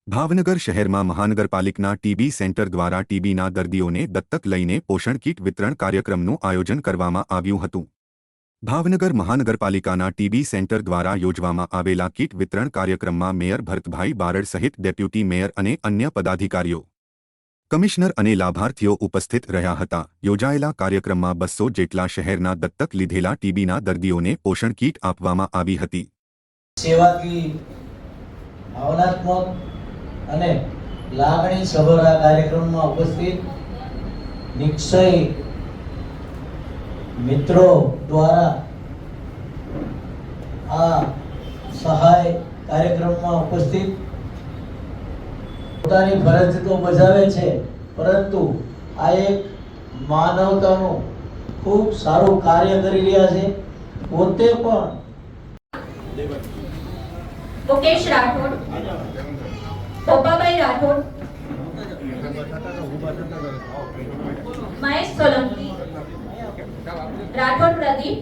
ભાવનગર શહેરમાં મહાનગરપાલિકાના TB centre દ્વારા ટીબીના દર્દીઓને દત્તક લઈને પોષણ કીટ વિતરણ કાર્યક્રમનું આયોજન કરવામાં આવ્યું હતું। ભાવનગર મહાનગરપાલિકાના ટીબી સેન્ટર દ્વારા યોજવામાં આવેલા કીટ વિતરણ કાર્યક્રમમાં મેયર ભરતભાઈ બારડ સહિત ડેપ્યુટી મેયર અને અન્ય પદાધિકારીઓ, કમિશનર અને લાભાર્થીઓ ઉપસ્થિત રહ્યા હતા। યોજાયેલા કાર્યક્રમમાં 200 જેટલા શહેરના દત્તક લીધેલા ટીબીના દર્દીઓને પોષણ કીટ આપવામાં આવી હતી। સેવાકી ભાવનાત્મક અને લાગણી સભર આ કાર્યક્રમમાં ઉપસ્થિત નિક્ષય મિત્રો દ્વારા આ સહાય કાર્યક્રમમાં ઉપસ્થિત પોતાની ફરજ તો બજાવે છે, પરંતુ આ એક માનવતાનું ખૂબ સારું કાર્ય કરી રહ્યા છે। પોતે પણ मुकेश राठौड़, पोपाबाई राठौड़, महेश सोलंकी, राठौड़ प्रदीप,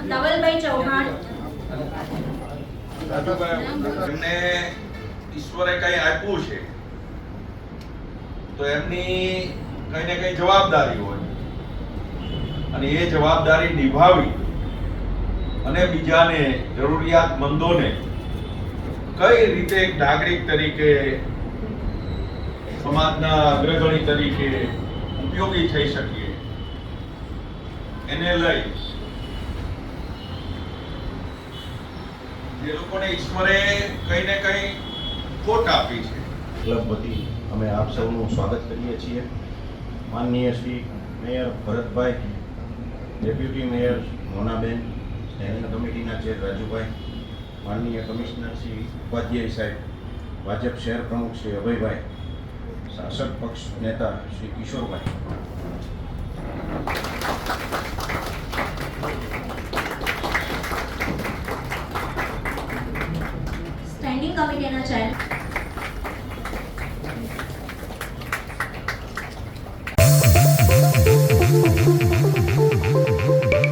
नवलभाई चौहान, એમને ઈશ્વરે કઈ આપ્યું છે તો એમની કઈ ને કઈ જવાબદારી હોય અને એ જવાબદારી નિભાવી અને બીજાને જરૂરિયાતમંદોને કઈ રીતે એક નાગરિક તરીકે સમાજના અગ્રગણી તરીકે ઉપયોગી થઈ શકીએ એને લઈ જે લોકોને ઈશ્વરે કઈ ને કઈ ખોટ આપી છે। ક્લબ વતી અમે આપ સૌનું સ્વાગત કરીએ છીએ। માનનીય Shri mayor Bharatbhai, deputy mayor Monaben, standing કમિટીના ચેર રાજુભાઈ, માનનીય કમિશનર શ્રી ઉપાધ્યાય સાહેબ, ભાજપ શહેર પ્રમુખ શ્રી અભયભાઈ, શાસક પક્ષ નેતા શ્રી કિશોરભાઈ, સ્ટેન્ડિંગ કમિટીના ચેર